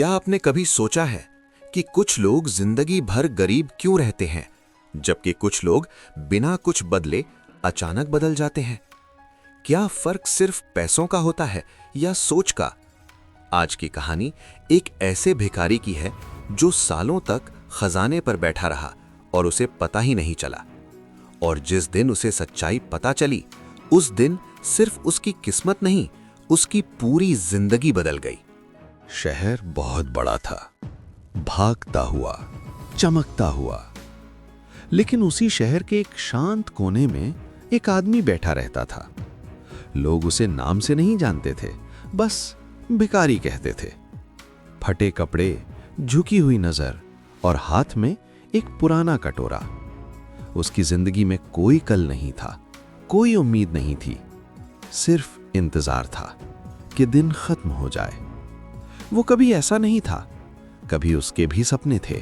क्या आपने कभी सोचा है कि कुछ लोग जिंदगी भर गरीब क्यों रहते हैं, जबकि कुछ लोग बिना कुछ बदले अचानक बदल जाते हैं? क्या फर्क सिर्फ पैसों का होता है या सोच का? आज की कहानी एक ऐसे भिखारी की है जो सालों तक खजाने पर बैठा रहा और उसे पता ही नहीं चला। और जिस दिन उसे सच्चाई पता चली, उस दिन सिर्फ उसकी किस्मत नहीं, उसकी पूरी जिंदगी बदल गई। शहर बहुत बड़ा था, भागता हुआ, चमकता हुआ। लेकिन उसी शहर के एक शांत कोने में एक आदमी बैठा रहता था। लोग उसे नाम से नहीं जानते थे, बस भिखारी कहते थे। फटे कपड़े, झुकी हुई नजर और हाथ में एक पुराना कटोरा। उसकी जिंदगी में कोई कल नहीं था, कोई उम्मीद नहीं थी, सिर्फ इंतजार था कि दिन खत्म हो जाए। वो कभी ऐसा नहीं था, कभी उसके भी सपने थे,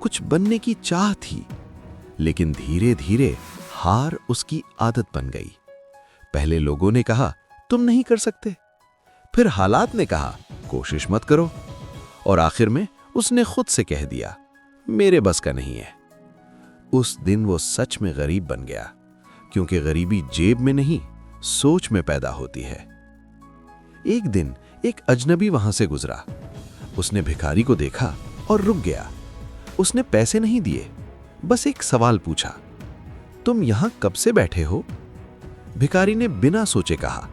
कुछ बनने की चाह थी, लेकिन धीरे धीरे हार उसकी आदत बन गई। पहले लोगों ने कहा तुम नहीं कर सकते, फिर हालात ने कहा कोशिश मत करो, और आखिर में उसने खुद से कह दिया मेरे बस का नहीं है। उस दिन वो सच में गरीब बन गया, क्योंकि गरीबी जेब में नहीं, सोच में पैदा होती है। एक दिन एक अजनबी वहां से गुजरा। उसने भिखारी को देखा और रुक गया। उसने पैसे नहीं दिए, बस एक सवाल पूछा, तुम यहां कब से बैठे हो? भिखारी ने बिना सोचे कहा,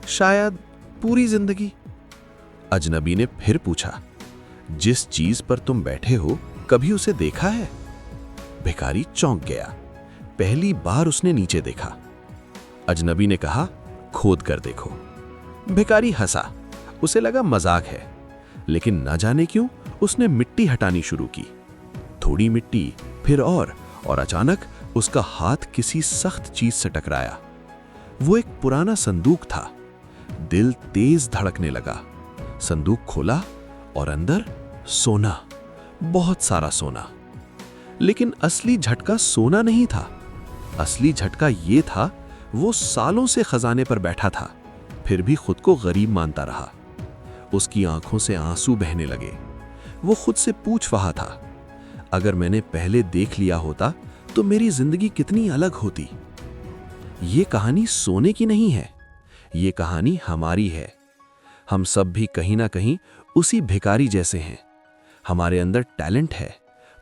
शायद पूरी जिंदगी। अजनबी ने फिर पूछा, जिस चीज पर तुम बैठे हो कभी उसे देखा है? भिखारी चौंक गया। पहली बार उसने नीचे देखा। अजनबी ने कहा, खोद कर देखो। भिखारी हंसा, उसे लगा मजाक है, लेकिन न जाने क्यों उसने मिट्टी हटानी शुरू की। थोड़ी मिट्टी, फिर और अचानक उसका हाथ किसी सख्त चीज से टकराया। वो एक पुराना संदूक था। दिल तेज धड़कने लगा। संदूक खोला और अंदर सोना, बहुत सारा सोना। लेकिन असली झटका सोना नहीं था। असली झटका ये था, वो सालों से खजाने पर बैठा था, फिर भी खुद को गरीब मानता रहा। उसकी आंखों से आंसू बहने लगे। वो खुद से पूछ रहा था, अगर मैंने पहले देख लिया होता तो मेरी जिंदगी कितनी अलग होती। ये कहानी सोने की नहीं है, ये कहानी हमारी है। हम सब भी कहीं ना कहीं उसी भिखारी जैसे हैं। हमारे अंदर टैलेंट है,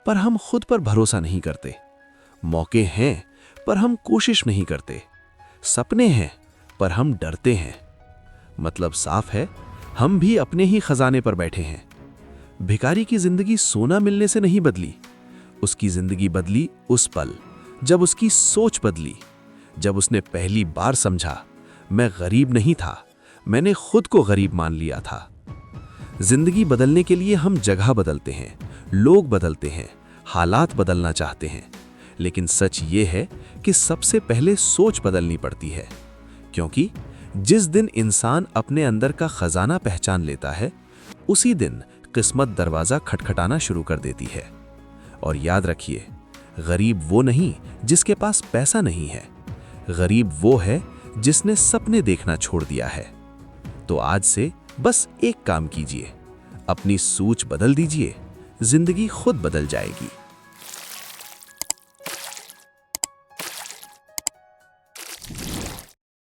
पर हम खुद पर भरोसा नहीं करते। मौके हैं, पर हम कोशिश नहीं करते। सपने हैं, पर हम डरते हैं। मतलब साफ है, हम भी अपने ही खजाने पर बैठे हैं। भिखारी की जिंदगी सोना मिलने से नहीं बदली। उसकी जिंदगी बदली उस पल जब उसकी सोच बदली, जब उसने पहली बार समझा, मैं गरीब नहीं था, मैंने खुद को गरीब मान लिया था। जिंदगी बदलने के लिए हम जगह बदलते हैं, लोग बदलते हैं, हालात बदलना चाहते हैं, लेकिन सच ये है कि सबसे पहले सोच बदलनी पड़ती है। क्योंकि जिस दिन इंसान अपने अंदर का खजाना पहचान लेता है, उसी दिन किस्मत दरवाजा खटखटाना शुरू कर देती है। और याद रखिए, गरीब वो नहीं जिसके पास पैसा नहीं है, गरीब वो है जिसने सपने देखना छोड़ दिया है। तो आज से बस एक काम कीजिए, अपनी सोच बदल दीजिए, जिंदगी खुद बदल जाएगी।